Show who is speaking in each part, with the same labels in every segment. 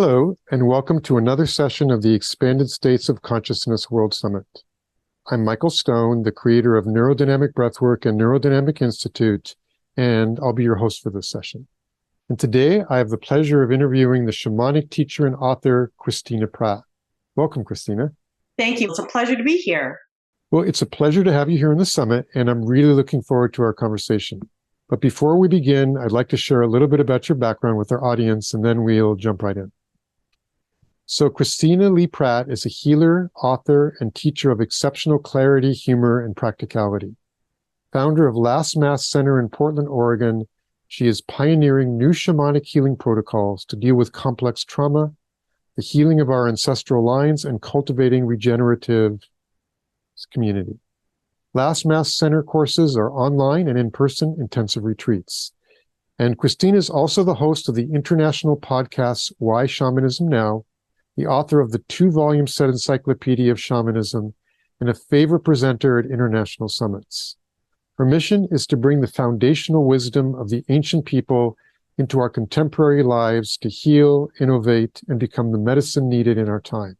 Speaker 1: Hello, and welcome to another session of the Expanded States of Consciousness World Summit. I'm Michael Stone, the creator of Neurodynamic Breathwork and Neurodynamic Institute, and I'll be your host for this session. And today, I have the pleasure of interviewing the shamanic teacher and author, Christina Pratt. Welcome, Christina.
Speaker 2: Thank you. It's a pleasure to be here.
Speaker 1: Well, it's a pleasure to have you here in the summit, and I'm really looking forward to our conversation. But before we begin, I'd like to share a little bit about your background with our audience, and then we'll jump right in. So Christina Lee Pratt is a healer, author, and teacher of exceptional clarity, humor, and practicality. Founder of Last Mass Center in Portland, Oregon, she is pioneering new shamanic healing protocols to deal with complex trauma, the healing of our ancestral lines, and cultivating regenerative community. Last Mass Center courses are online and in-person intensive retreats. And Christina is also the host of the international podcast, Why Shamanism Now?, the author of the 2-volume set encyclopedia of shamanism, and a favorite presenter at international summits. Her mission is to bring the foundational wisdom of the ancient people into our contemporary lives to heal, innovate, and become the medicine needed in our time.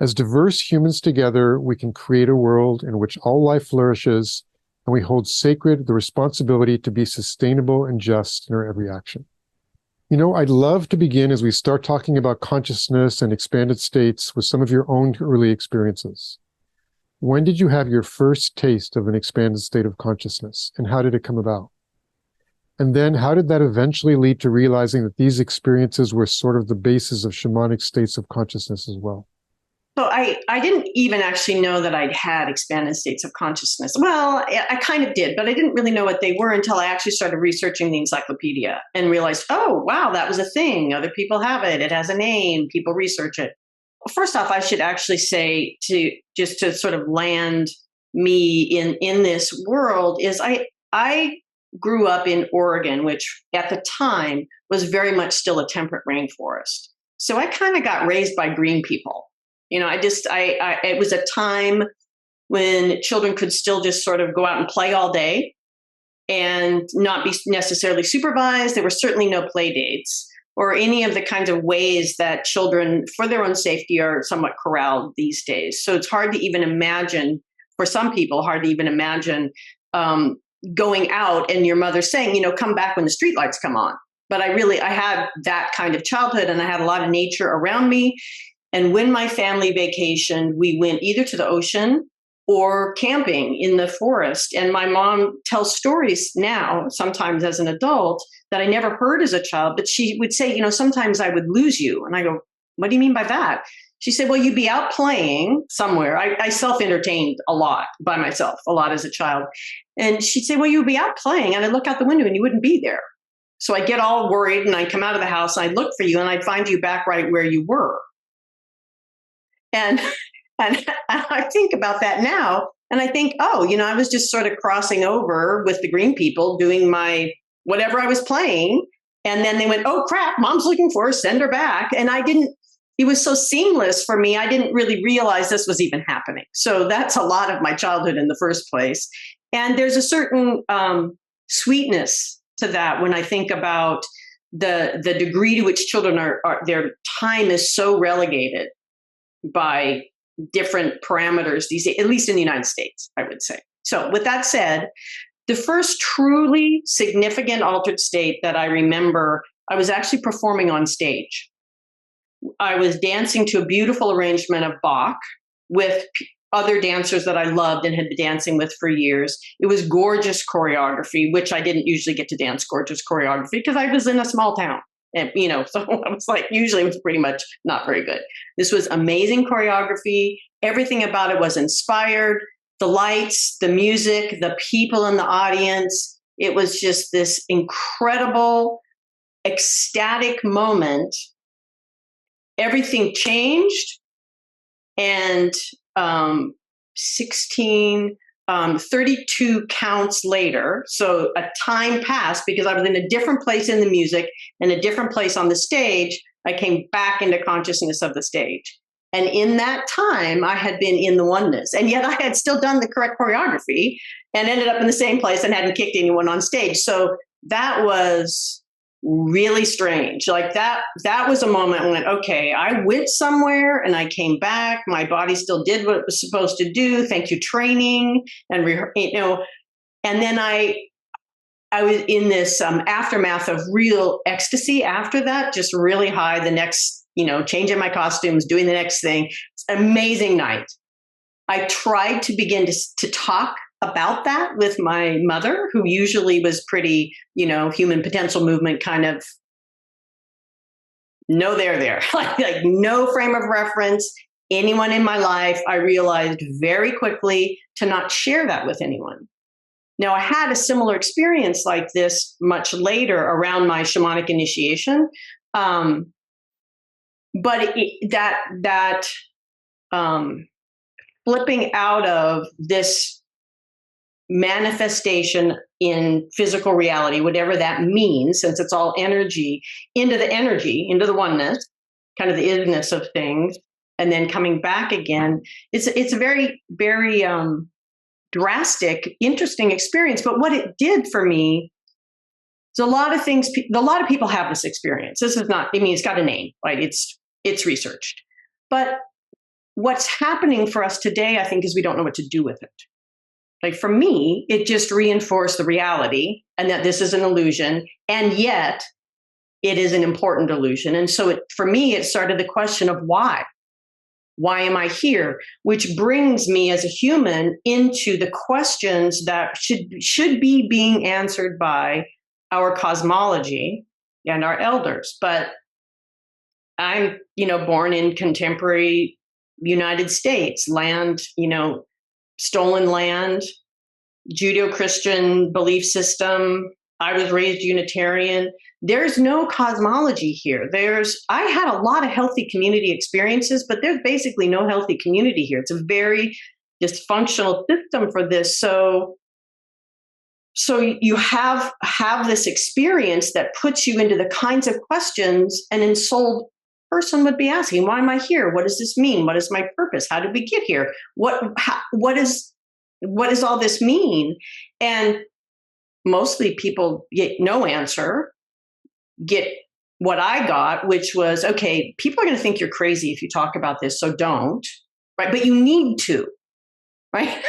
Speaker 1: As diverse humans together, we can create a world in which all life flourishes, and we hold sacred the responsibility to be sustainable and just in our every action. You know, I'd love to begin as we start talking about consciousness and expanded states with some of your own early experiences. When did you have your first taste of an expanded state of consciousness, and how did it come about? And then how did that eventually lead to realizing that these experiences were sort of the basis of shamanic states of consciousness as well?
Speaker 2: So I didn't even actually know that I'd had expanded states of consciousness. Well, I kind of did, but I didn't really know what they were until I actually started researching the encyclopedia and realized, oh, wow, that was a thing. Other people have it. It has a name. People research it. Well, first off, I should actually say to sort of land me in this world is I grew up in Oregon, which at the time was very much still a temperate rainforest. So I kind of got raised by green people. You know, it was a time when children could still just sort of go out and play all day and not be necessarily supervised. There were certainly no play dates or any of the kinds of ways that children, for their own safety, are somewhat corralled these days. So it's hard to even imagine, for some people, going out and your mother saying, you know, come back when the streetlights come on. But I had that kind of childhood, and I had a lot of nature around me. And when my family vacationed, we went either to the ocean or camping in the forest. And my mom tells stories now, sometimes as an adult, that I never heard as a child. But she would say, you know, sometimes I would lose you. And I go, what do you mean by that? She said, well, you'd be out playing somewhere. I self-entertained a lot by myself, a lot as a child. And she'd say, well, you'd be out playing. And I'd look out the window and you wouldn't be there. So I'd get all worried and I'd come out of the house and I'd look for you and I'd find you back right where you were. And I think about that now, and I think, oh, you know, I was just sort of crossing over with the green people doing my whatever I was playing. And then they went, oh, crap, mom's looking for her, send her back. And it was so seamless for me. I didn't really realize this was even happening. So that's a lot of my childhood in the first place. And there's a certain sweetness to that when I think about the degree to which children their time is so relegated by different parameters these days, at least in the United States, I would say. So with that said, the first truly significant altered state that I remember, I was actually performing on stage. I was dancing to a beautiful arrangement of Bach with other dancers that I loved and had been dancing with for years. It was gorgeous choreography, which I didn't usually get to dance gorgeous choreography because I was in a small town. And, you know, so I was like, usually it was pretty much not very good. This was amazing choreography. Everything about it was inspired. The lights, the music, the people in the audience. It was just this incredible, ecstatic moment. Everything changed. And 32 counts later, so a time passed because I was in a different place in the music and a different place on the stage. I came back into consciousness of the stage. And in that time, I had been in the oneness. And yet I had still done the correct choreography and ended up in the same place and hadn't kicked anyone on stage. So that was really strange. Like that was a moment when, okay, I went somewhere and I came back. My body still did what it was supposed to do. Thank you, training. And, and then I was in this aftermath of real ecstasy after that, just really high. The next, changing my costumes, doing the next thing. It's an amazing night. I tried to begin to talk about that with my mother, who usually was pretty, human potential movement kind of, no, there, like no frame of reference, anyone in my life. I realized very quickly to not share that with anyone. Now, I had a similar experience like this much later around my shamanic initiation. But that flipping out of this manifestation in physical reality, whatever that means, since it's all energy, into the oneness, kind of the isness of things, and then coming back again, it's a very, very drastic, interesting experience. But what it did for me is a lot of things. A lot of people have this experience. This is not. It's got a name, right? It's researched, but what's happening for us today, I think, is we don't know what to do with it. Like for me, it just reinforced the reality and that this is an illusion, and yet it is an important illusion. And so for me, it started the question of why. Why am I here? Which brings me as a human into the questions that should be being answered by our cosmology and our elders. But I'm, born in contemporary United States, land, stolen land, Judeo-Christian belief system. I was raised Unitarian. There's no cosmology here. I had a lot of healthy community experiences, but there's basically no healthy community here. It's a very dysfunctional system for this. So you have this experience that puts you into the kinds of questions an ensouled person would be asking. Why am I here? What does this mean? What is my purpose? How did we get here? What does all this mean? And mostly people get no answer, get what I got, which was, okay, people are going to think you're crazy if you talk about this, so don't, right? But you need to, right?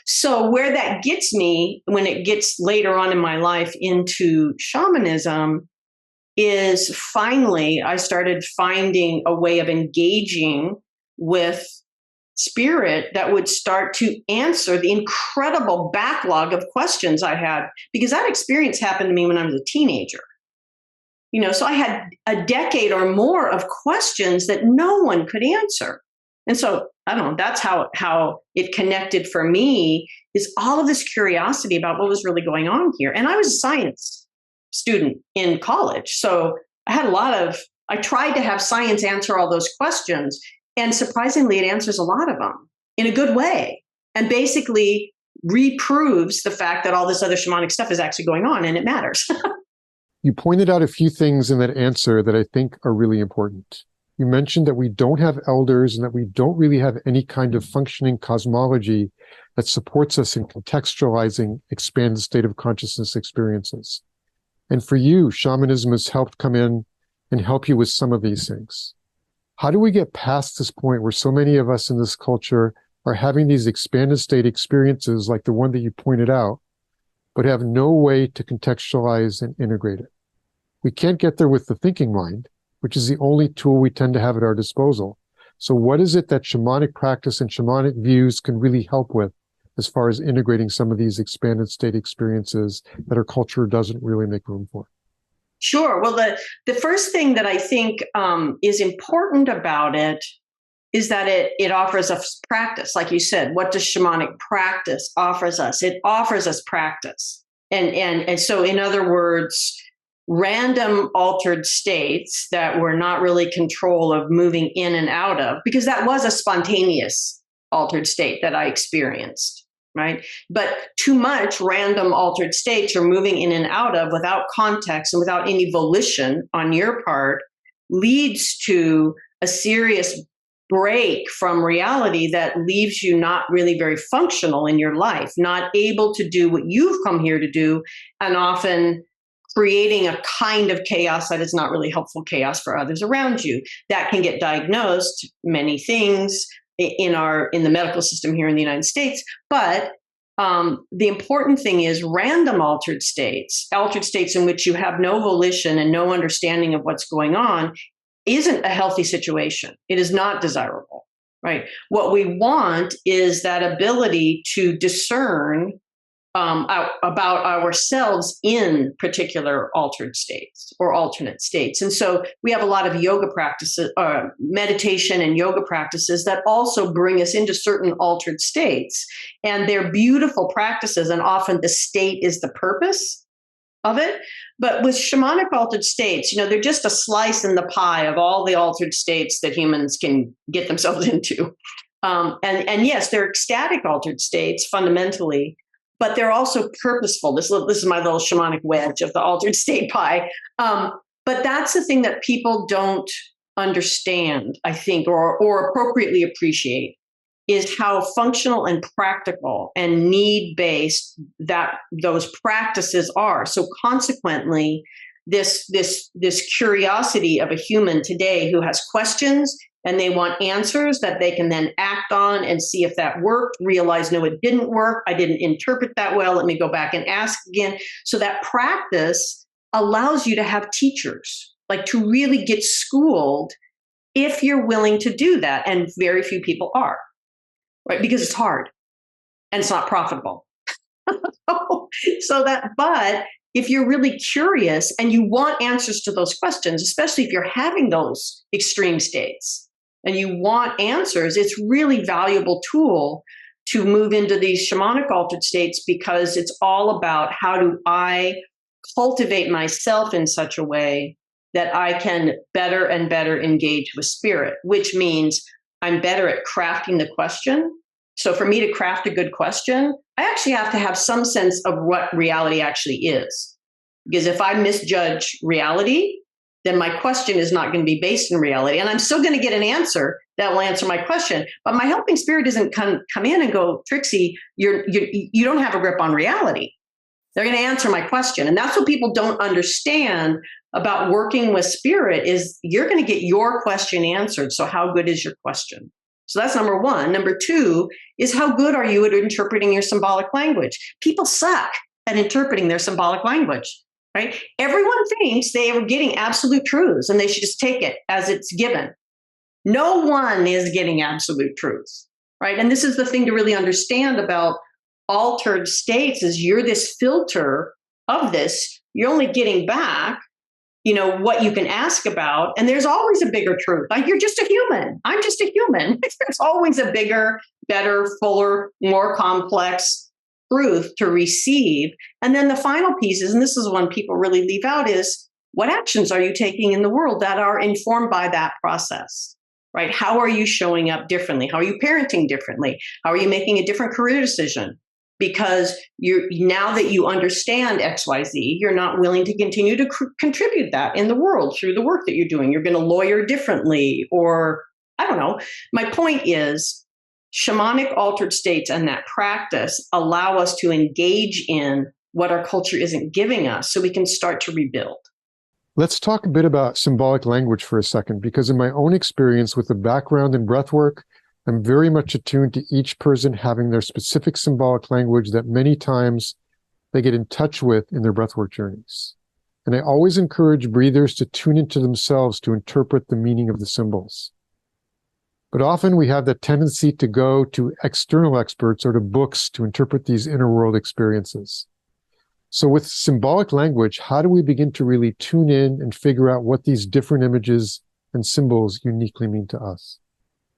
Speaker 2: So where that gets me when it gets later on in my life into shamanism is finally I started finding a way of engaging with spirit that would start to answer the incredible backlog of questions I had, because that experience happened to me when I was a teenager. So I had a decade or more of questions that no one could answer. And so, I don't know, that's how it connected for me, is all of this curiosity about what was really going on here. And I was a science student in college. So I tried to have science answer all those questions. And surprisingly, it answers a lot of them in a good way, and basically reproves the fact that all this other shamanic stuff is actually going on and it matters.
Speaker 1: You pointed out a few things in that answer that I think are really important. You mentioned that we don't have elders and that we don't really have any kind of functioning cosmology that supports us in contextualizing expanded state of consciousness experiences. And for you, shamanism has helped come in and help you with some of these things. How do we get past this point where so many of us in this culture are having these expanded state experiences like the one that you pointed out, but have no way to contextualize and integrate it? We can't get there with the thinking mind, which is the only tool we tend to have at our disposal. So what is it that shamanic practice and shamanic views can really help with as far as integrating some of these expanded state experiences that our culture doesn't really make room for?
Speaker 2: Sure. Well, the first thing that I think is important about it is that it offers us practice. Like you said, what does shamanic practice offers us? It offers us practice. And so in other words, random altered states that we're not really control of moving in and out of, because that was a spontaneous altered state that I experienced, right? But too much random altered states you're moving in and out of without context and without any volition on your part leads to a serious break from reality that leaves you not really very functional in your life, not able to do what you've come here to do, and often creating a kind of chaos that is not really helpful chaos for others around you. That can get diagnosed many things in the medical system here in the United States. But the important thing is random altered states in which you have no volition and no understanding of what's going on, isn't a healthy situation. It is not desirable, right? What we want is that ability to discern about ourselves in particular altered states or alternate states. And so we have a lot of yoga practices, meditation and yoga practices that also bring us into certain altered states. And they're beautiful practices, and often the state is the purpose of it. But with shamanic altered states, they're just a slice in the pie of all the altered states that humans can get themselves into. And yes, they're ecstatic altered states fundamentally, but they're also purposeful. This is my little shamanic wedge of the altered state pie. But that's the thing that people don't understand, I think, or appropriately appreciate, is how functional and practical and need-based that those practices are. So consequently, this curiosity of a human today who has questions and they want answers that they can then act on and see if that worked, realize, no, it didn't work. I didn't interpret that well. Let me go back and ask again. So that practice allows you to have teachers, like to really get schooled if you're willing to do that. And very few people are, right? Because it's hard and it's not profitable. But if you're really curious and you want answers to those questions, especially if you're having those extreme states, and you want answers, it's really valuable tool to move into these shamanic altered states, because it's all about how do I cultivate myself in such a way that I can better and better engage with spirit, which means I'm better at crafting the question. So for me to craft a good question, I actually have to have some sense of what reality actually is. Because if I misjudge reality, then my question is not going to be based in reality. And I'm still going to get an answer that will answer my question. But my helping spirit doesn't come in and go, Trixie, you don't have a grip on reality. They're going to answer my question. And that's what people don't understand about working with spirit, is you're going to get your question answered. So how good is your question? So that's number one. Number two is, how good are you at interpreting your symbolic language? People suck at interpreting their symbolic language. Right? Everyone thinks they are getting absolute truths and they should just take it as it's given. No one is getting absolute truths, right? And this is the thing to really understand about altered states, is you're this filter of this. You're only getting back, what you can ask about. And there's always a bigger truth. Like, you're just a human. I'm just a human. There's always a bigger, better, fuller, more complex truth to receive. And then the final piece is, and this is one people really leave out, is what actions are you taking in the world that are informed by that process, right? How are you showing up differently? How are you parenting differently? How are you making a different career decision? Because now that you understand XYZ, you're not willing to continue to contribute that in the world through the work that you're doing. You're going to lawyer differently, or I don't know. My point is, shamanic altered states and that practice allow us to engage in what our culture isn't giving us, so we can start to rebuild.
Speaker 1: Let's talk a bit about symbolic language for a second, because in my own experience with the background in breathwork, I'm very much attuned to each person having their specific symbolic language that many times they get in touch with in their breathwork journeys. And I always encourage breathers to tune into themselves to interpret the meaning of the symbols. But often we have the tendency to go to external experts or to books to interpret these inner world experiences. So with symbolic language, how do we begin to really tune in and figure out what these different images and symbols uniquely mean to us?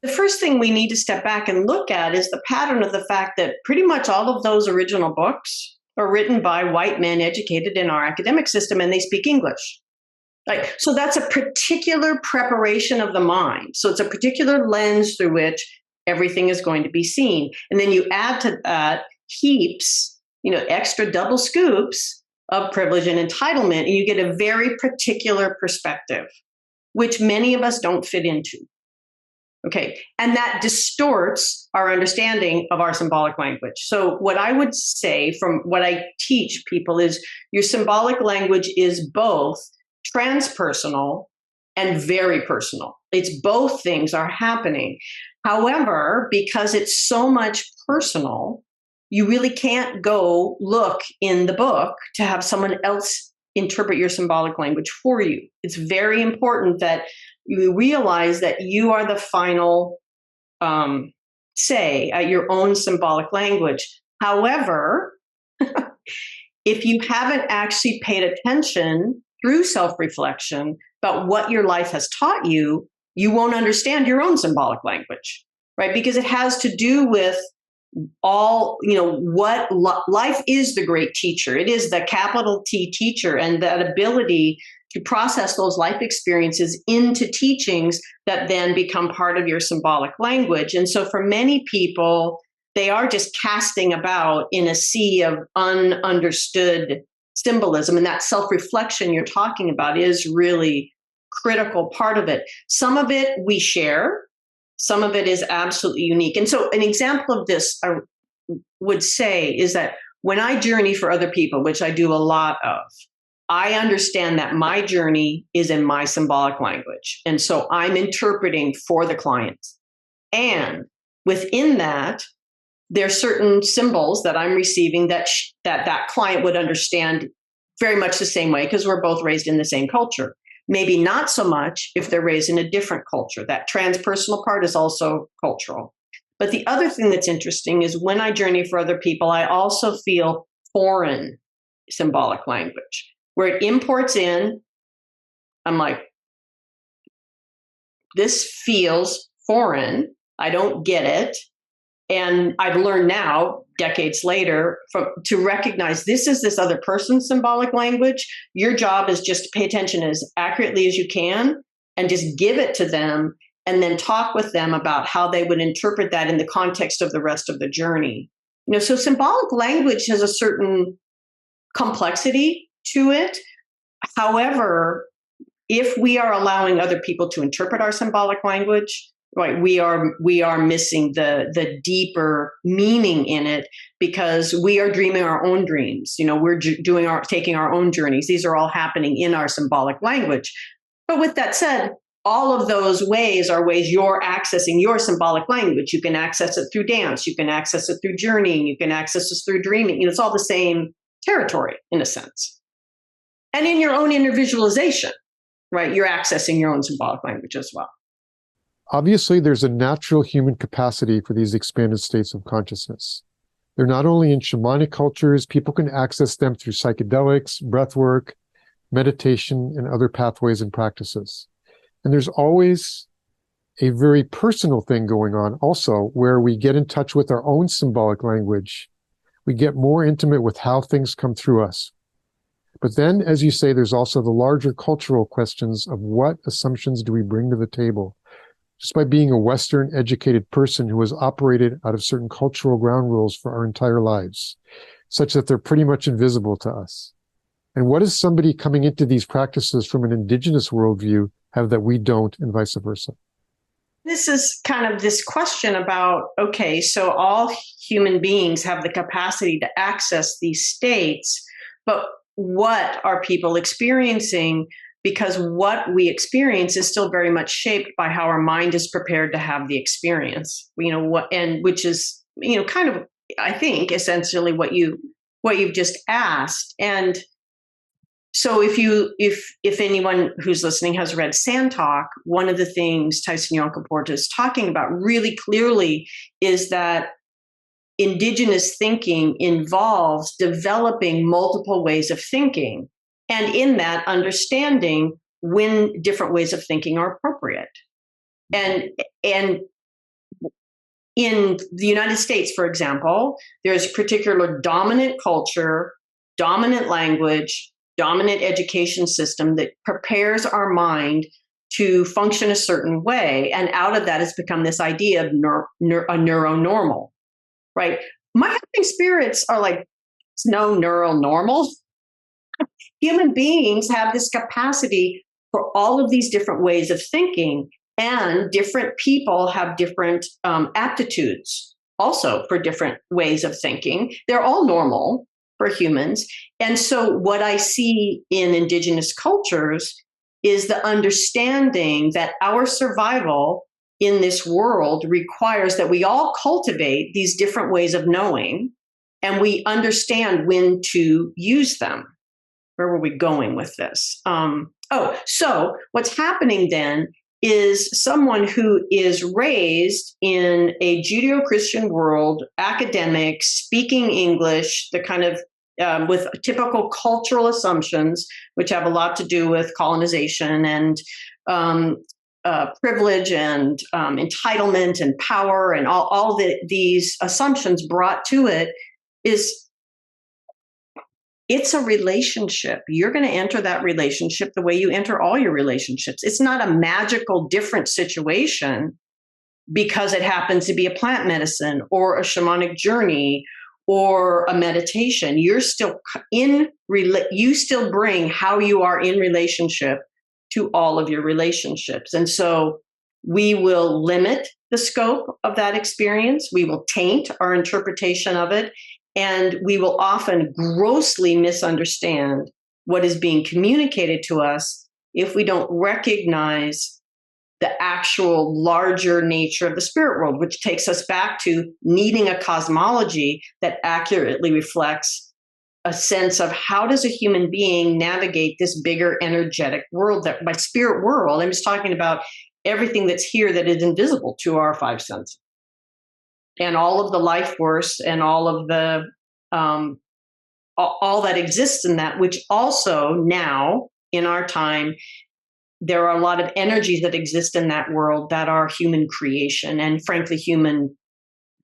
Speaker 2: The first thing we need to step back and look at is the pattern of the fact that pretty much all of those original books are written by white men educated in our academic system, and they speak English. Right. So that's a particular preparation of the mind. So it's a particular lens through which everything is going to be seen. And then you add to that heaps, extra double scoops of privilege and entitlement, and you get a very particular perspective, which many of us don't fit into. Okay. And that distorts our understanding of our symbolic language. So what I would say from what I teach people is your symbolic language is both transpersonal and very personal. It's both things are happening. However, because it's so much personal, you really can't go look in the book to have someone else interpret your symbolic language for you. It's very important that you realize that you are the final say at your own symbolic language. However, if you haven't actually paid attention through self-reflection about what your life has taught you, you won't understand your own symbolic language, right? Because it has to do with all, what life is the great teacher. It is the capital T teacher, and that ability to process those life experiences into teachings that then become part of your symbolic language. And so for many people, they are just casting about in a sea of ununderstood symbolism. And that self-reflection you're talking about is really critical part of it. Some of it we share, some of it is absolutely unique. And so an example of this I would say is that when I journey for other people, which I do a lot of, I understand that my journey is in my symbolic language. And so I'm interpreting for the client. And within that, there are certain symbols that I'm receiving that that client would understand very much the same way, because we're both raised in the same culture. Maybe not so much if they're raised in a different culture. That transpersonal part is also cultural. But the other thing that's interesting is when I journey for other people, I also feel foreign symbolic language, where it imports in. I'm like, this feels foreign. I don't get it. And I've learned now, decades later, to recognize this is this other person's symbolic language. Your job is just to pay attention as accurately as you can and just give it to them, and then talk with them about how they would interpret that in the context of the rest of the journey. So symbolic language has a certain complexity to it. However, if we are allowing other people to interpret our symbolic language, right, we are missing the deeper meaning in it, because we are dreaming our own dreams. We're taking our own journeys. These are all happening in our symbolic language. But with that said, all of those ways are ways you're accessing your symbolic language. You can access it through dance. You can access it through journeying. You can access it through dreaming. It's all the same territory in a sense. And in your own individualization, right, you're accessing your own symbolic language as well.
Speaker 1: Obviously, there's a natural human capacity for these expanded states of consciousness. They're not only in shamanic cultures, people can access them through psychedelics, breath work, meditation, and other pathways and practices. And there's always a very personal thing going on also, where we get in touch with our own symbolic language. We get more intimate with how things come through us. But then, as you say, there's also the larger cultural questions of what assumptions do we bring to the table? Just by being a Western educated person who has operated out of certain cultural ground rules for our entire lives, such that they're pretty much invisible to us. And what does somebody coming into these practices from an indigenous worldview have that we don't, and vice versa?
Speaker 2: This is kind of this question about, okay, so all human beings have the capacity to access these states, but what are people experiencing? Because what we experience is still very much shaped by how our mind is prepared to have the experience, which is, kind of, I think, essentially what you've just asked. And so if anyone who's listening has read Sand Talk, one of the things Tyson Yonkaporta is talking about really clearly is that indigenous thinking involves developing multiple ways of thinking, and in that understanding when different ways of thinking are appropriate. And in the United States, for example, there's a particular dominant culture, dominant language, dominant education system that prepares our mind to function a certain way. And out of that has become this idea of a neuronormal, right? My helping spirits are like, it's no neural normal. Human beings have this capacity for all of these different ways of thinking. And different people have different aptitudes also for different ways of thinking. They're all normal for humans. And so what I see in indigenous cultures is the understanding that our survival in this world requires that we all cultivate these different ways of knowing, and we understand when to use them. Where were we going with this? So what's happening then is someone who is raised in a Judeo-Christian world, academic, speaking English, the kind of with typical cultural assumptions, which have a lot to do with colonization and privilege and entitlement and power and all these assumptions brought to it, is it's a relationship. You're going to enter that relationship the way you enter all your relationships. It's not a magical, different situation because it happens to be a plant medicine or a shamanic journey or a meditation. You're still you still bring how you are in relationship to all of your relationships. And so we will limit the scope of that experience. We will taint our interpretation of it. And we will often grossly misunderstand what is being communicated to us if we don't recognize the actual larger nature of the spirit world, which takes us back to needing a cosmology that accurately reflects a sense of how does a human being navigate this bigger energetic world. That by spirit world, I'm just talking about everything that's here that is invisible to our five senses. And all of the life force and all of the all that exists in that, which also now in our time, there are a lot of energies that exist in that world that are human creation and frankly, human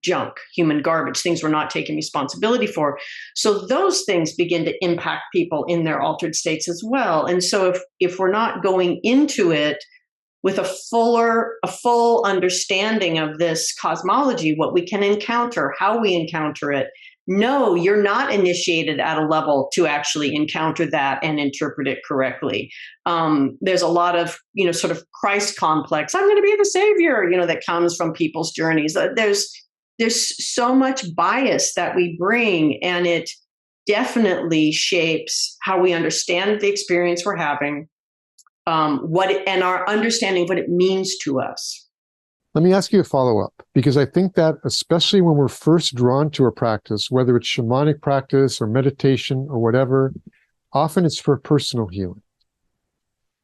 Speaker 2: junk, human garbage, things we're not taking responsibility for. So those things begin to impact people in their altered states as well. And so if we're not going into it with a full understanding of this cosmology, what we can encounter, how we encounter it. No, you're not initiated at a level to actually encounter that and interpret it correctly. There's a lot of, sort of Christ complex. I'm going to be the savior, that comes from people's journeys. There's so much bias that we bring, and it definitely shapes how we understand the experience we're having. And our understanding of what it means to us.
Speaker 1: Let me ask you a follow-up, because I think that especially when we're first drawn to a practice, whether it's shamanic practice or meditation or whatever, often it's for personal healing.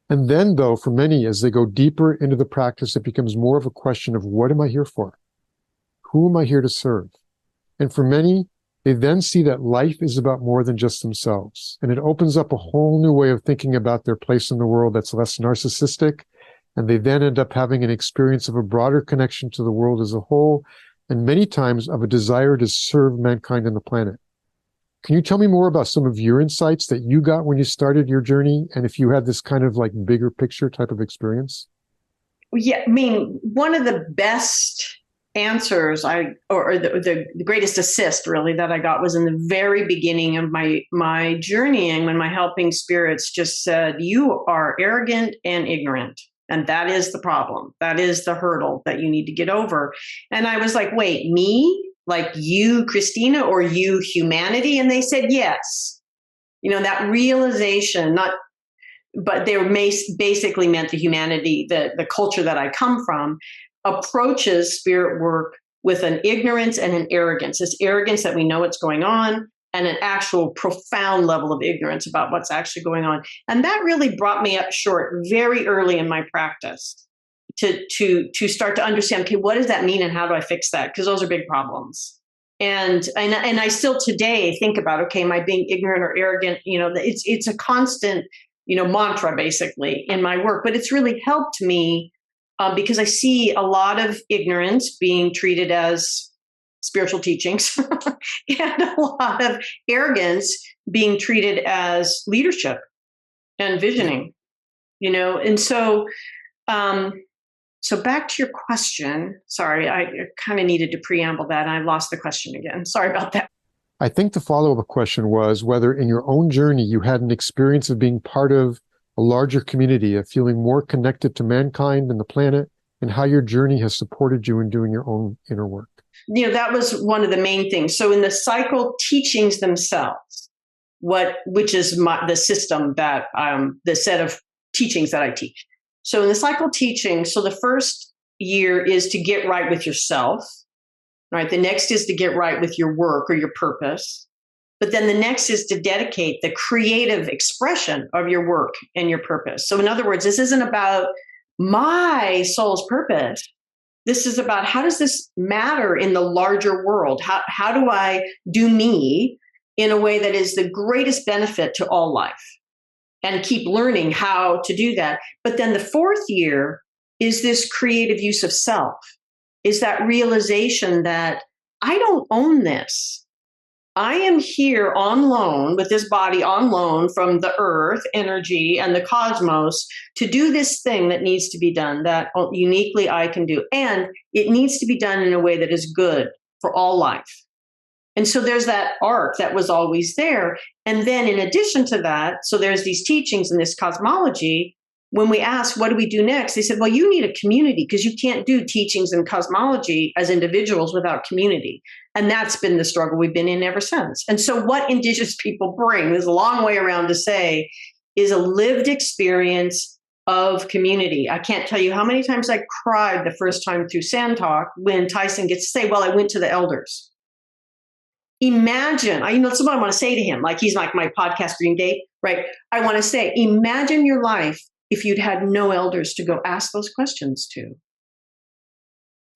Speaker 1: And then, though, for many, as they go deeper into the practice, it becomes more of a question of what am I here for? Who am I here to serve? And for many, they then see that life is about more than just themselves. And it opens up a whole new way of thinking about their place in the world that's less narcissistic. And they then end up having an experience of a broader connection to the world as a whole, and many times of a desire to serve mankind and the planet. Can you tell me more about some of your insights that you got when you started your journey? And if you had this kind of like bigger picture type of experience?
Speaker 2: Yeah, I mean, one of the best answers or the greatest assist really that I got was in the very beginning of my journeying, when my helping spirits just said, you are arrogant and ignorant. And that is the problem. That is the hurdle that you need to get over. And I was like, wait, me? Like you, Christina, or you, humanity? And they said, yes. That realization, but they basically meant the humanity, the culture that I come from, approaches spirit work with an ignorance and an arrogance. This arrogance that we know what's going on, and an actual profound level of ignorance about what's actually going on. And that really brought me up short very early in my practice to start to understand, okay, what does that mean and how do I fix that? Because those are big problems. And I still today think about, okay, am I being ignorant or arrogant? It's a constant, mantra basically in my work, but it's really helped me because I see a lot of ignorance being treated as spiritual teachings and a lot of arrogance being treated as leadership and visioning, and so back to your question. Sorry, I kind of needed to preamble that and I lost the question again. Sorry about that.
Speaker 1: I think the follow-up question was whether in your own journey you had an experience of being part of a larger community, of feeling more connected to mankind and the planet, and how your journey has supported you in doing your own inner work.
Speaker 2: That was one of the main things. So in the cycle teachings themselves, which is the system that the set of teachings that I teach. So in the cycle teaching, so the first year is to get right with yourself, right? The next is to get right with your work or your purpose. But then the next is to dedicate the creative expression of your work and your purpose. So in other words, this isn't about my soul's purpose. This is about how does this matter in the larger world? How do I do me in a way that is the greatest benefit to all life? And keep learning how to do that. But then the fourth year is this creative use of self, is that realization that I don't own this. I am here on loan with this body on loan from the earth, energy, and the cosmos to do this thing that needs to be done that uniquely I can do. And it needs to be done in a way that is good for all life. And so there's that arc that was always there. And then in addition to that, so there's these teachings and this cosmology. When we asked, what do we do next? They said, well, you need a community because you can't do teachings and cosmology as individuals without community. And that's been the struggle we've been in ever since. And so what Indigenous people bring, there's a long way around to say, is a lived experience of community. I can't tell you how many times I cried the first time through Sand Talk when Tyson gets to say, well, I went to the elders. Imagine, that's what I want to say to him. Like he's like my podcast dream date, right? I want to say, imagine your life if you'd had no elders to go ask those questions to.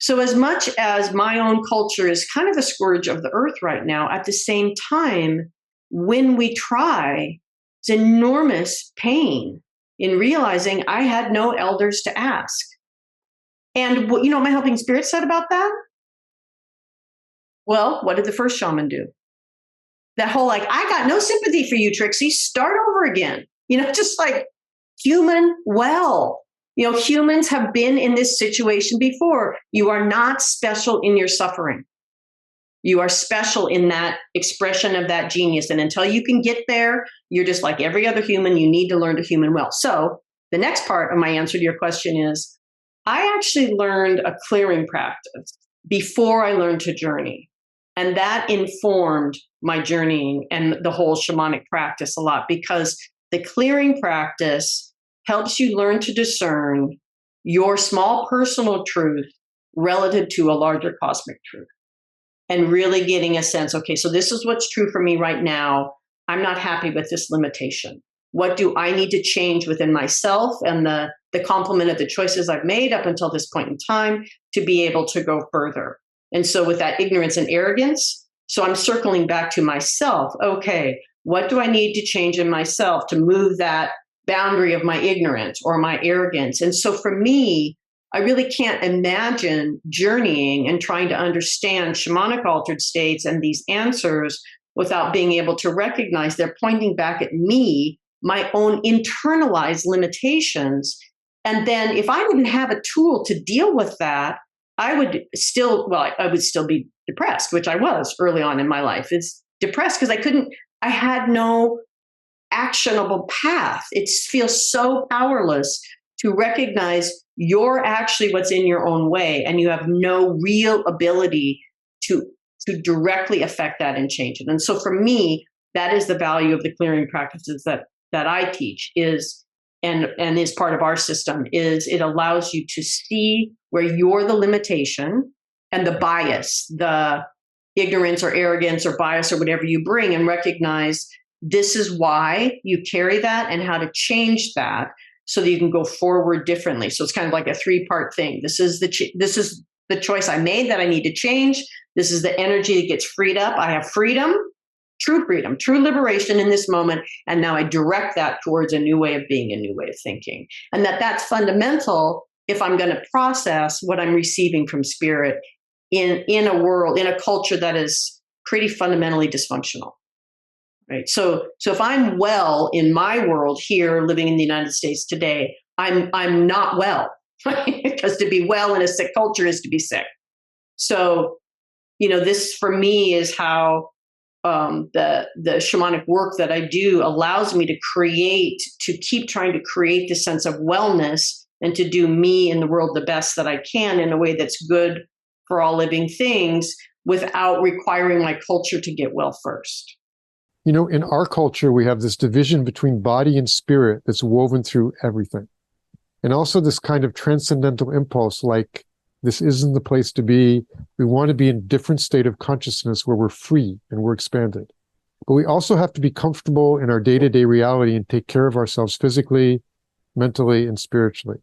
Speaker 2: So as much as my own culture is kind of a scourge of the earth right now, at the same time, when we try, it's enormous pain in realizing I had no elders to ask. And what my helping spirit said about that? Well, what did the first shaman do? That whole I got no sympathy for you, Trixie. Start over again. Just like human humans have been in this situation before. You are not special in your suffering. You are special in that expression of that genius. And until you can get there, you're just like every other human. You need to learn to human well. So the next part of my answer to your question is, I actually learned a clearing practice before I learned to journey. And that informed my journeying and the whole shamanic practice a lot, because the clearing practice helps you learn to discern your small personal truth relative to a larger cosmic truth. And really getting a sense, okay, so this is what's true for me right now. I'm not happy with this limitation. What do I need to change within myself and the complement of the choices I've made up until this point in time to be able to go further? And so with that ignorance and arrogance, so I'm circling back to myself. Okay, what do I need to change in myself to move that boundary of my ignorance or my arrogance? And so for me, I really can't imagine journeying and trying to understand shamanic altered states and these answers without being able to recognize they're pointing back at me, my own internalized limitations. And then if I didn't have a tool to deal with that, I would still be depressed, which I was early on in my life. It's depressed because I had no actionable path. It feels so powerless to recognize you're actually what's in your own way, and you have no real ability to directly affect that and change it. And so for me, that is the value of the clearing practices that I teach and is part of our system, is it allows you to see where you're the limitation and the bias, the ignorance or arrogance or bias or whatever you bring, and recognize this is why you carry that and how to change that so that you can go forward differently. So it's kind of like a 3-part thing. This is the choice I made that I need to change. This is the energy that gets freed up. I have freedom, true liberation in this moment. And now I direct that towards a new way of being, a new way of thinking. And that's fundamental if I'm going to process what I'm receiving from spirit in a world, in a culture that is pretty fundamentally dysfunctional. Right. So if I'm well in my world here, living in the United States today, I'm not well, right? Because to be well in a sick culture is to be sick. So, this for me is how the shamanic work that I do allows me to keep trying to create this sense of wellness and to do me in the world the best that I can in a way that's good for all living things without requiring my culture to get well first.
Speaker 1: You know, in our culture, we have this division between body and spirit that's woven through everything. And also this kind of transcendental impulse, like this isn't the place to be. We want to be in a different state of consciousness where we're free and we're expanded. But we also have to be comfortable in our day-to-day reality and take care of ourselves physically, mentally, and spiritually.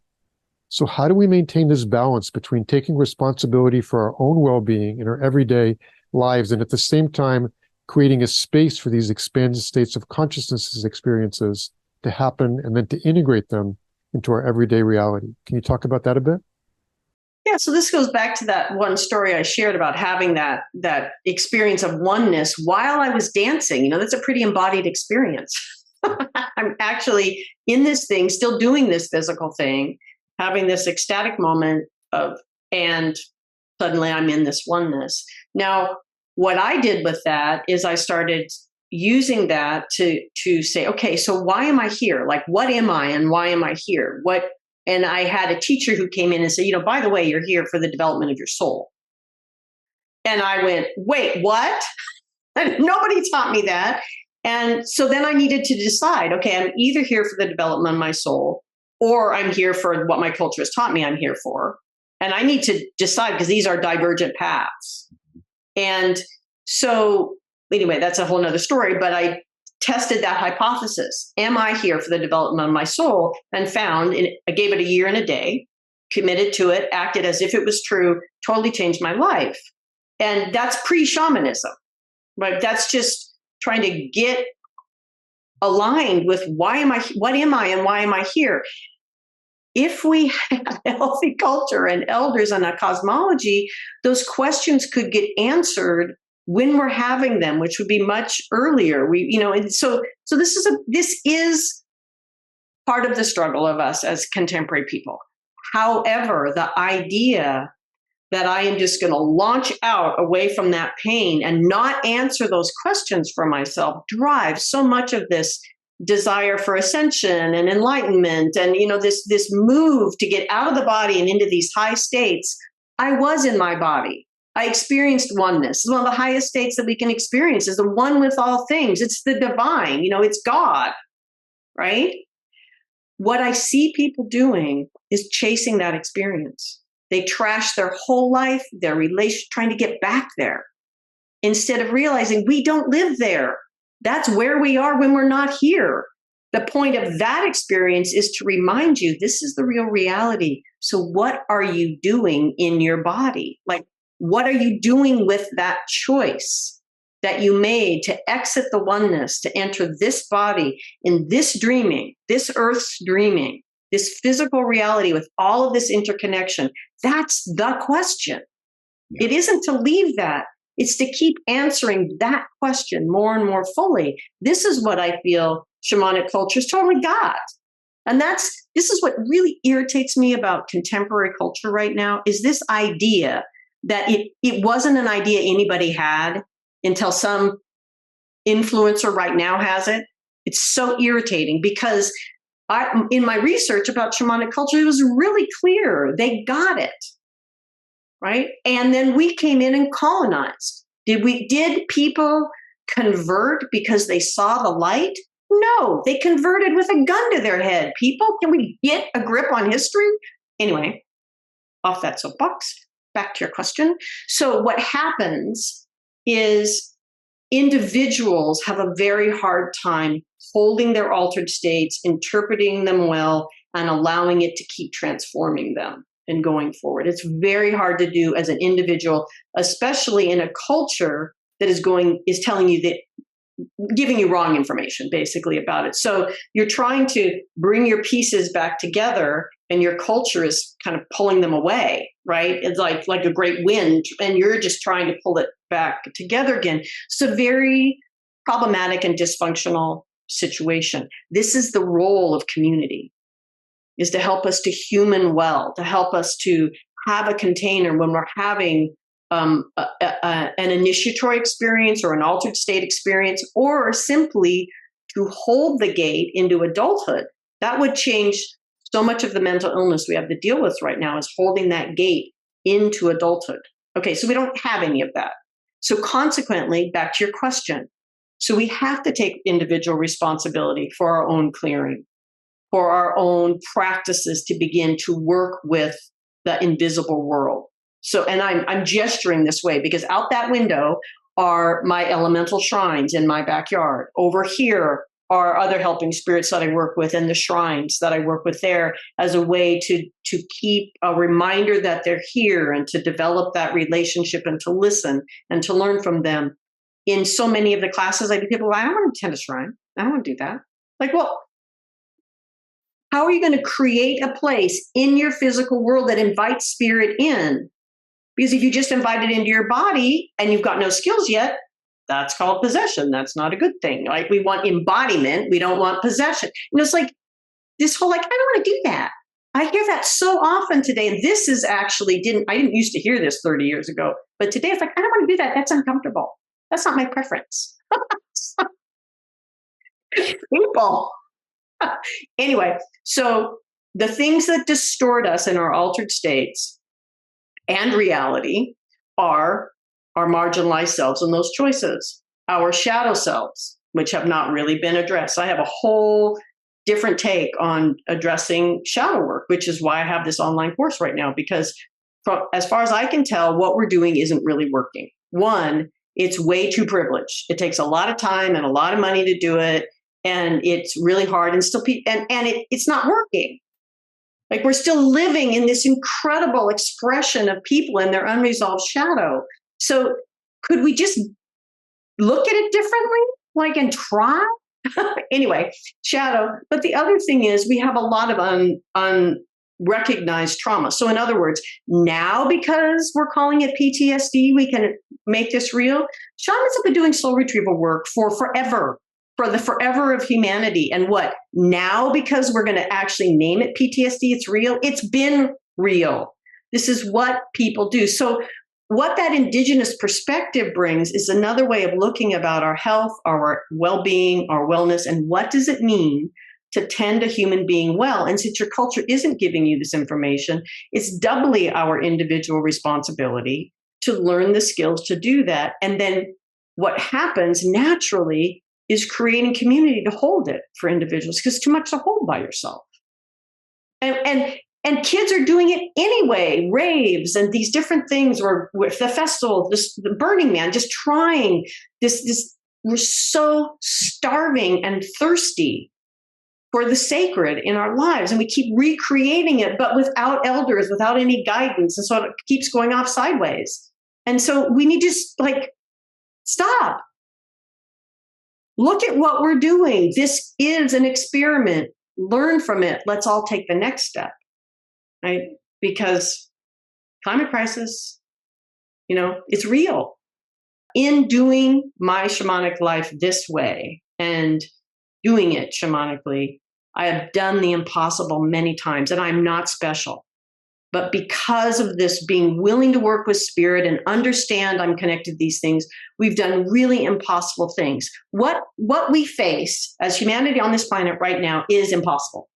Speaker 1: So how do we maintain this balance between taking responsibility for our own well-being in our everyday lives and at the same time creating a space for these expanded states of consciousness experiences to happen and then to integrate them into our everyday reality? Can you talk about that a bit?
Speaker 2: Yeah, so this goes back to that one story I shared about having that experience of oneness while I was dancing. You know, that's a pretty embodied experience. I'm actually in this thing, still doing this physical thing, having this ecstatic moment and suddenly I'm in this oneness. Now, what I did with that is I started using that to say, okay, so why am I here? Like, what am I and why am I here? And I had a teacher who came in and said, by the way, you're here for the development of your soul. And I went, wait, what? Nobody taught me that. And so then I needed to decide, okay, I'm either here for the development of my soul or I'm here for what my culture has taught me I'm here for. And I need to decide because these are divergent paths. And so anyway, that's a whole nother story, but I tested that hypothesis. Am I here for the development of my soul? And found, I gave it a year and a day, committed to it, acted as if it was true, totally changed my life. And that's pre-shamanism, right? That's just trying to get aligned with what am I and why am I here? If we had a healthy culture and elders and a cosmology, those questions could get answered when we're having them, which would be much earlier. And so this is part of the struggle of us as contemporary people. However, the idea that I am just going to launch out away from that pain and not answer those questions for myself drives so much of this desire for ascension and enlightenment and this move to get out of the body and into these high states. I was in my body. I experienced oneness. One of the highest states that we can experience is the one with all things. It's the divine, it's God, right? What I see people doing is chasing that experience. They trash their whole life, their relation, trying to get back there instead of realizing we don't live there. That's where we are when we're not here. The point of that experience is to remind you this is the real reality. So what are you doing in your body? Like, what are you doing with that choice that you made to exit the oneness, to enter this body in this dreaming, this earth's dreaming, this physical reality with all of this interconnection? That's the question. Yeah. It isn't to leave that. It's to keep answering that question more and more fully. This is what I feel shamanic cultures totally got. And this is what really irritates me about contemporary culture right now, is this idea that it wasn't an idea anybody had until some influencer right now has it. It's so irritating because in my research about shamanic culture, it was really clear. They got it, right? And then we came in and colonized. Did people convert because they saw the light? No, they converted with a gun to their head. People, can we get a grip on history? Anyway, off that soapbox. Back to your question. So what happens is individuals have a very hard time holding their altered states, interpreting them well, and allowing it to keep transforming them and going forward. It's very hard to do as an individual, especially in a culture that is telling you that, giving you wrong information basically about it. So you're trying to bring your pieces back together and your culture is kind of pulling them away, right? It's like a great wind and you're just trying to pull it back together again. It's a very problematic and dysfunctional situation. This is the role of community, is to help us to human well, to help us to have a container when we're having an initiatory experience or an altered state experience, or simply to hold the gate into adulthood. That would change So much of the mental illness we have to deal with right now is holding that gate into adulthood. Okay, so we don't have any of that. So consequently, back to your question. So we have to take individual responsibility for our own clearing, for our own practices to begin to work with the invisible world. So, and I'm gesturing this way because out that window are my elemental shrines in my backyard. Over here are other helping spirits that I work with and the shrines that I work with there as a way to keep a reminder that they're here and to develop that relationship and to listen and to learn from them. In so many of the classes, I do, people go, I don't want to attend a shrine. I don't want to do that. Like, well, how are you going to create a place in your physical world that invites spirit in? Because if you just invite it into your body and you've got no skills yet, that's called possession. That's not a good thing. Like, we want embodiment. We don't want possession. It's like this whole, like, I don't want to do that. I hear that so often today. And this is actually, I didn't used to hear this 30 years ago, but today it's like, I don't want to do that. That's uncomfortable. That's not my preference. People. Anyway, so the things that distort us in our altered states and reality are our marginalized selves and those choices, our shadow selves, which have not really been addressed. I have a whole different take on addressing shadow work, which is why I have this online course right now, because as far as I can tell, what we're doing isn't really working. One, it's way too privileged. It takes a lot of time and a lot of money to do it. And it's really hard and still, it's not working. Like, we're still living in this incredible expression of people and their unresolved shadow. So could we just look at it differently, and try? Anyway, shadow. But the other thing is we have a lot of unrecognized trauma. So in other words, now because we're calling it PTSD, we can make this real. Shamans have been doing soul retrieval work for forever. For the forever of humanity. And what? Now, because we're going to actually name it PTSD, it's real. It's been real. This is what people do. So what that indigenous perspective brings is another way of looking about our health, our well-being, our wellness, and what does it mean to tend a human being well? And since your culture isn't giving you this information, it's doubly our individual responsibility to learn the skills to do that. And then what happens naturally is creating community to hold it for individuals, because it's too much to hold by yourself. And kids are doing it anyway, raves and these different things, or with the festival, the Burning Man, just trying this. We're so starving and thirsty for the sacred in our lives, and we keep recreating it, but without elders, without any guidance, and so it keeps going off sideways. And so we need to just stop. Look at what we're doing. This is an experiment. Learn from it. Let's all take the next step, right? Because climate crisis, it's real. In doing my shamanic life this way and doing it shamanically, I have done the impossible many times, and I'm not special. But because of this, being willing to work with spirit and understand I'm connected to these things, we've done really impossible things. What we face as humanity on this planet right now is impossible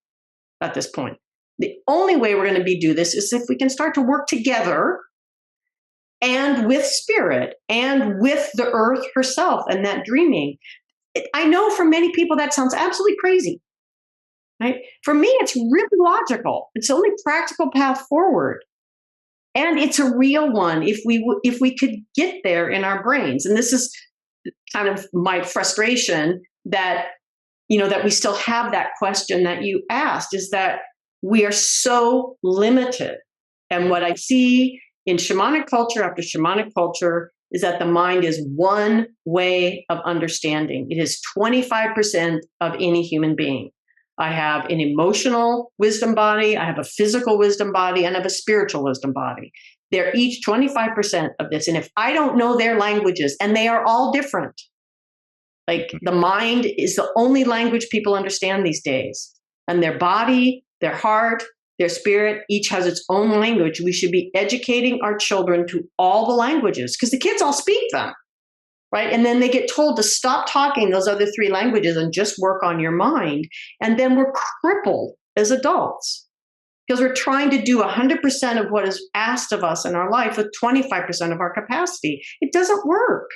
Speaker 2: at this point. The only way we're going to do this is if we can start to work together and with spirit and with the earth herself and that dreaming. I know for many people that sounds absolutely crazy. Right? For me, it's really logical. It's the only practical path forward. And it's a real one if we could get there in our brains. And this is kind of my frustration that we still have that question that you asked, is that we are so limited. And what I see in shamanic culture after shamanic culture is that the mind is one way of understanding. It is 25% of any human being. I have an emotional wisdom body, I have a physical wisdom body, and I have a spiritual wisdom body. They're each 25% of this. And if I don't know their languages, and they are all different, the mind is the only language people understand these days. And their body, their heart, their spirit, each has its own language. We should be educating our children to all the languages, because the kids all speak them. Right? And then they get told to stop talking those other three languages and just work on your mind. And then we're crippled as adults. because we're trying to do 100% of what is asked of us in our life with 25% of our capacity. It doesn't work.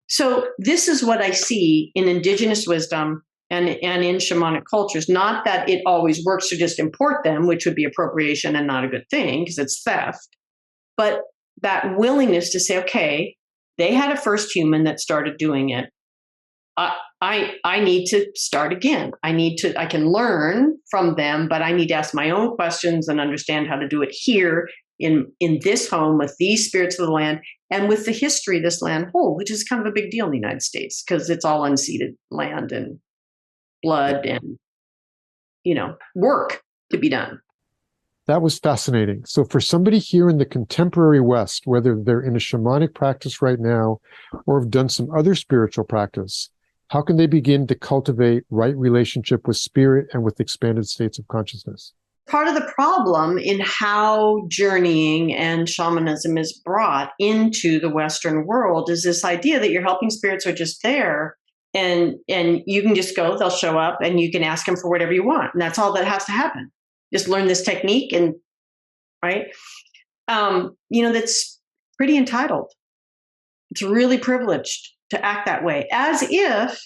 Speaker 2: So this is what I see in indigenous wisdom and in shamanic cultures. Not that it always works to just import them, which would be appropriation and not a good thing because it's theft, but that willingness to say, okay, they had a first human that started doing it. I need to start again. I can learn from them, but I need to ask my own questions and understand how to do it here in this home with these spirits of the land and with the history this land holds, which is kind of a big deal in the United States because it's all unceded land and blood and, work to be done.
Speaker 1: That was fascinating. So for somebody here in the contemporary West, whether they're in a shamanic practice right now or have done some other spiritual practice, how can they begin to cultivate right relationship with spirit and with expanded states of consciousness?
Speaker 2: Part of the problem in how journeying and shamanism is brought into the Western world is this idea that your helping spirits are just there and you can just go, they'll show up and you can ask them for whatever you want. And that's all that has to happen. Just learn this technique and, right? That's pretty entitled. It's really privileged to act that way, as if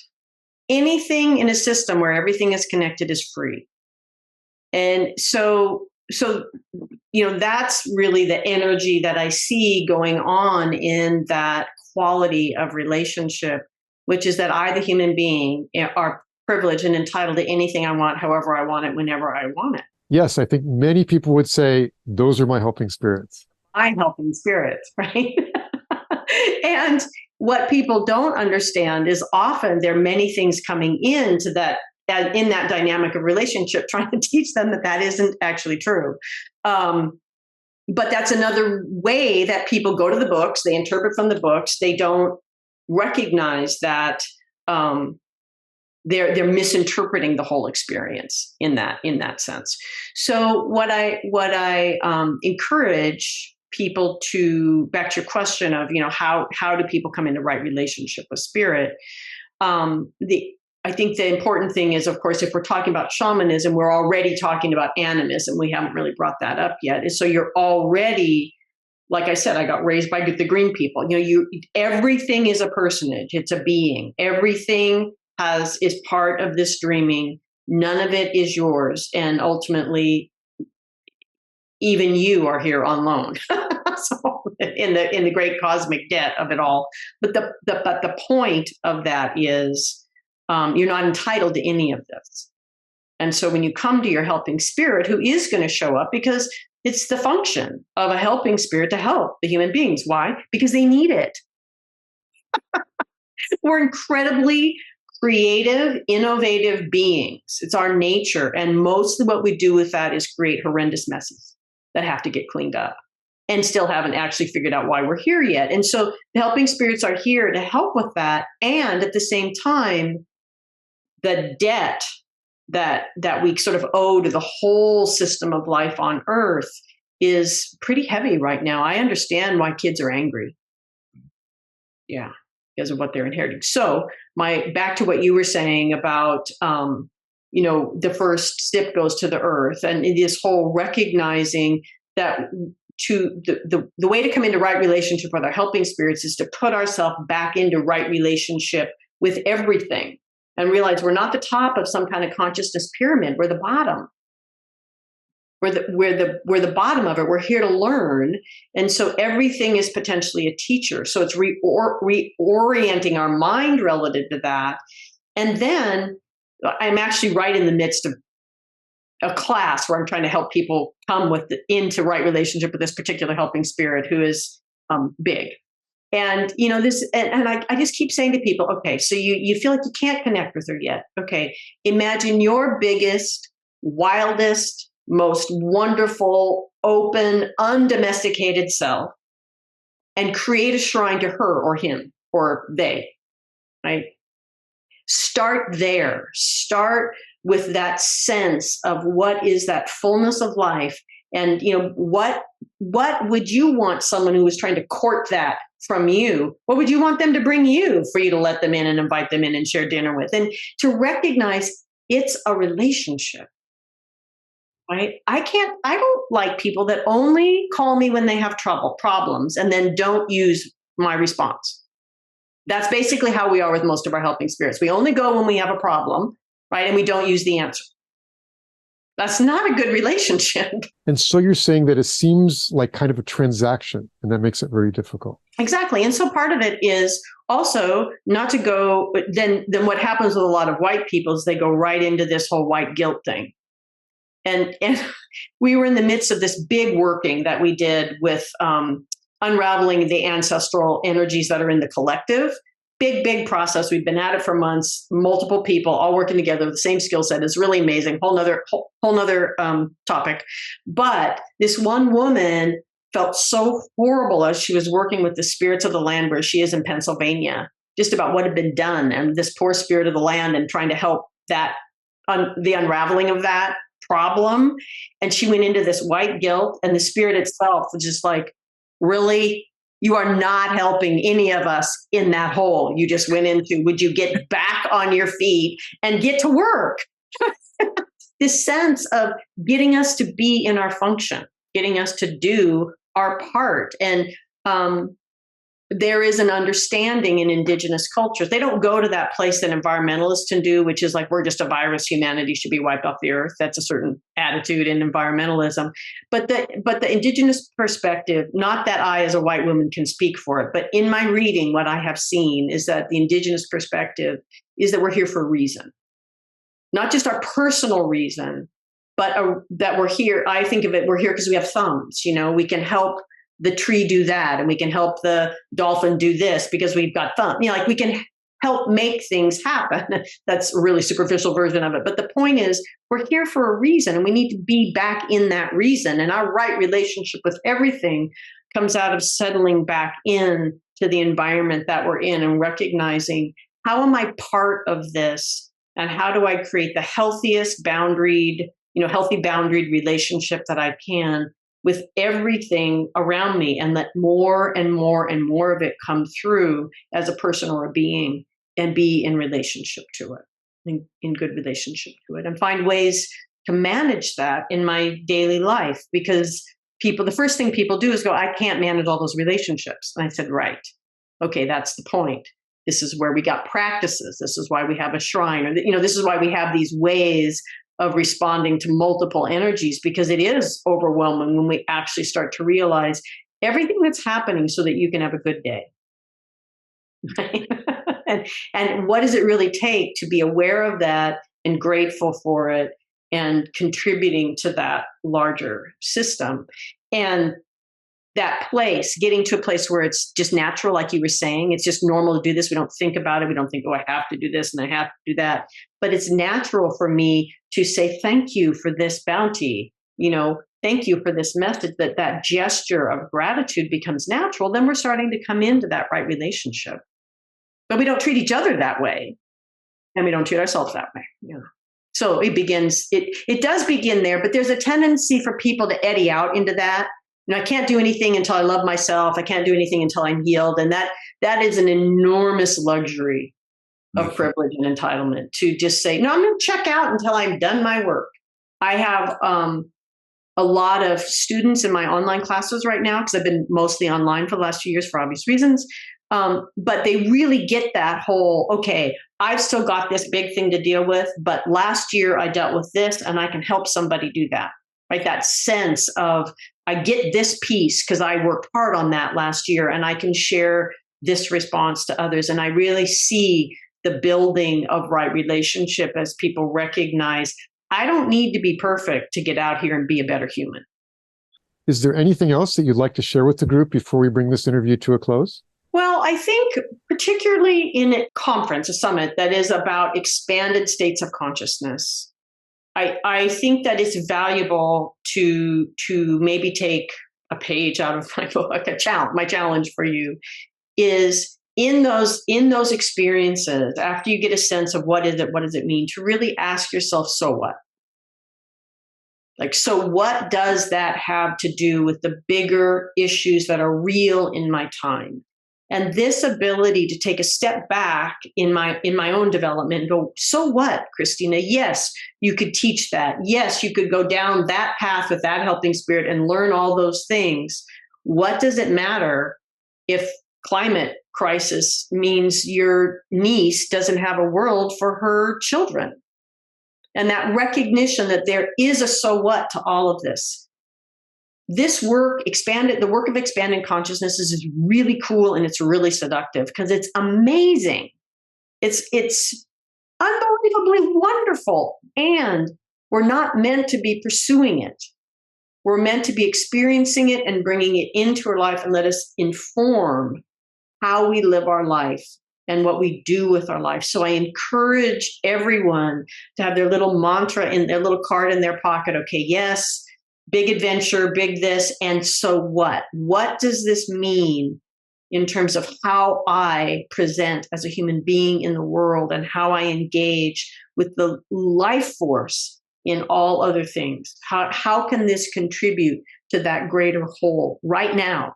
Speaker 2: anything in a system where everything is connected is free. And so that's really the energy that I see going on in that quality of relationship, which is that I, the human being, are privileged and entitled to anything I want, however I want it, whenever I want it.
Speaker 1: Yes, I think many people would say, those are my helping spirits.
Speaker 2: My helping spirits, right? And what people don't understand is often there are many things coming into that, in that dynamic of relationship, trying to teach them that isn't actually true. But that's another way that people go to the books, they interpret from the books, they don't recognize that they're misinterpreting the whole experience in that sense. So what I encourage people to, back to your question of, how do people come into right relationship with spirit? I think the important thing is, of course, if we're talking about shamanism, we're already talking about animism. We haven't really brought that up yet. And so you're already, like I said, I got raised by the green people. Everything is a personage. It's a being. Everything is part of this dreaming. None of it is yours. And ultimately, even you are here on loan. So in the great cosmic debt of it all. But the point of that is you're not entitled to any of this. And so when you come to your helping spirit, who is going to show up, because it's the function of a helping spirit to help the human beings. Why? Because they need it. We're incredibly creative, innovative beings. It's our nature. And most of what we do with that is create horrendous messes that have to get cleaned up and still haven't actually figured out why we're here yet. And so the helping spirits are here to help with that. And at the same time, the debt that we sort of owe to the whole system of life on Earth is pretty heavy right now. I understand why kids are angry. Yeah, because of what they're inheriting. So back to what you were saying about, the first step goes to the earth, and this whole recognizing that the way to come into right relationship with our helping spirits is to put ourselves back into right relationship with everything and realize we're not the top of some kind of consciousness pyramid. We're the bottom. We're the bottom of it. We're here to learn. And so everything is potentially a teacher. So it's reorienting our mind relative to that. And then I'm actually right in the midst of a class where I'm trying to help people come into right relationship with this particular helping spirit who is big. And, I just keep saying to people, okay, so you feel like you can't connect with her yet. Okay. Imagine your biggest, wildest, most wonderful, open, undomesticated self and create a shrine to her or him or they, right? Start there. Start with that sense of what is that fullness of life. And, what would you want someone who was trying to court that from you? What would you want them to bring you for you to let them in and invite them in and share dinner with? And to recognize it's a relationship. right? I don't like people that only call me when they have problems, and then don't use my response. That's basically how we are with most of our helping spirits. We only go when we have a problem, right? And we don't use the answer. That's not a good relationship.
Speaker 1: And so you're saying that it seems like kind of a transaction, and that makes it very difficult.
Speaker 2: Exactly. And so part of it is also not to go, then what happens with a lot of white people is they go right into this whole white guilt thing. And we were in the midst of this big working that we did with unraveling the ancestral energies that are in the collective. Big process. We've been at it for months, multiple people all working together with the same skill set. It's really amazing. Whole nother topic. But this one woman felt so horrible as she was working with the spirits of the land where she is in Pennsylvania, just about what had been done, and this poor spirit of the land, and trying to help that the unraveling of that problem. And she went into this white guilt, and the spirit itself was just like, really? You are not helping any of us in that hole you just went into. Would you get back on your feet and get to work? This sense of getting us to be in our function, getting us to do our part. And there is an understanding in indigenous cultures. They don't go to that place that environmentalists can do, which is like, we're just a virus, humanity should be wiped off the earth. That's a certain attitude in environmentalism. But the indigenous perspective, not that I as a white woman can speak for it, but in my reading, what I have seen is that the indigenous perspective is that we're here for a reason. Not just our personal reason, but that we're here. I think of it, we're here because we have thumbs. We can help the tree do that, and we can help the dolphin do this because we've got thumbs. Like we can help make things happen. That's a really superficial version of it. But the point is, we're here for a reason, and we need to be back in that reason. And our right relationship with everything comes out of settling back in to the environment that we're in and recognizing, how am I part of this? And how do I create the healthiest boundaried, healthy boundaried relationship that I can with everything around me, and let more and more and more of it come through as a person or a being, and be in relationship to it, in good relationship to it, and find ways to manage that in my daily life. Because the first thing people do is go, I can't manage all those relationships. And I said, right. Okay, that's the point. This is where we got practices. This is why we have a shrine, or this is why we have these ways of responding to multiple energies, because it is overwhelming when we actually start to realize everything that's happening so that you can have a good day. and what does it really take to be aware of that and grateful for it and contributing to that larger system? And that place, getting to a place where it's just natural, like you were saying, it's just normal to do this. We don't think about it. We don't think, oh, I have to do this and I have to do that. But it's natural for me to say, thank you for this bounty, thank you for this message, that gesture of gratitude becomes natural. Then we're starting to come into that right relationship. But we don't treat each other that way, and we don't treat ourselves that way. So it begins, it does begin there, but there's a tendency for people to eddy out into that. I can't do anything until I love myself. I can't do anything until I'm healed. And that is an enormous luxury of privilege and entitlement, to just say, no, I'm going to check out until I'm done my work. I have a lot of students in my online classes right now, because I've been mostly online for the last few years for obvious reasons. But they really get that whole, okay, I've still got this big thing to deal with, but last year I dealt with this and I can help somebody do that, right? That sense of, I get this piece because I worked hard on that last year, and I can share this response to others. And I really see the building of right relationship as people recognize, I don't need to be perfect to get out here and be a better human.
Speaker 1: Is there anything else that you'd like to share with the group before we bring this interview to a close?
Speaker 2: Well, I think particularly in a conference, a summit that is about expanded states of consciousness, I think that it's valuable to maybe take a page out of my book. My challenge for you is in those experiences, after you get a sense of what does it mean, to really ask yourself, so what? Like, so what does that have to do with the bigger issues that are real in my time? And this ability to take a step back in my own development and go, so what, Christina? Yes, you could teach that. Yes, you could go down that path with that helping spirit and learn all those things. What does it matter if climate crisis means your niece doesn't have a world for her children? And that recognition that there is a so what to all of this. This work, the work of expanding consciousness is really cool, and it's really seductive because it's amazing. It's unbelievably wonderful. And we're not meant to be pursuing it. We're meant to be experiencing it and bringing it into our life and let us inform how we live our life and what we do with our life. So I encourage everyone to have their little mantra in their little card in their pocket. Okay, yes, big adventure, big this, and so what? What does this mean in terms of how I present as a human being in the world and how I engage with the life force in all other things? How can this contribute to that greater whole right now?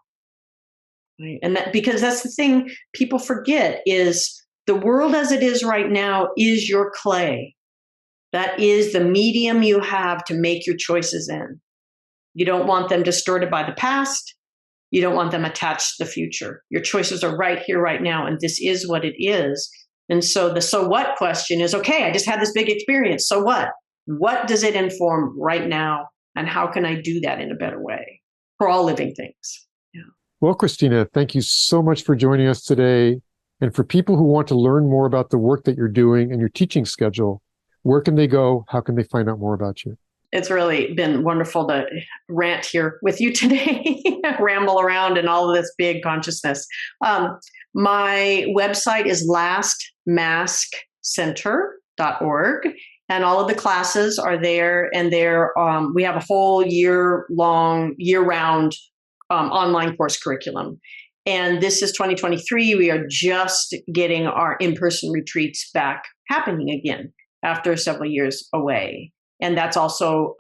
Speaker 2: Right? And that, because that's the thing people forget, is the world as it is right now is your clay. That is the medium you have to make your choices in. You don't want them distorted by the past. You don't want them attached to the future. Your choices are right here, right now, and this is what it is. And so the so what question is, okay, I just had this big experience. So what? What does it inform right now? And how can I do that in a better way for all living things? Yeah.
Speaker 1: Well, Christina, thank you so much for joining us today. And for people who want to learn more about the work that you're doing and your teaching schedule, where can they go? How can they find out more about you?
Speaker 2: It's really been wonderful to rant here with you today, ramble around in all of this big consciousness. My website is lastmaskcenter.org, and all of the classes are there. And we have a whole year-round online course curriculum. And this is 2023. We are just getting our in-person retreats back happening again after several years away. And that's also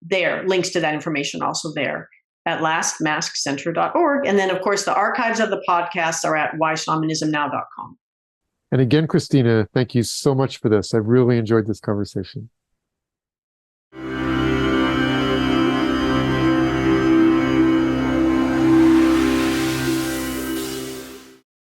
Speaker 2: there. Links to that information also there at lastmaskcenter.org. And then, of course, the archives of the podcasts are at whyshamanismnow.com.
Speaker 1: And again, Christina, thank you so much for this. I really enjoyed this conversation.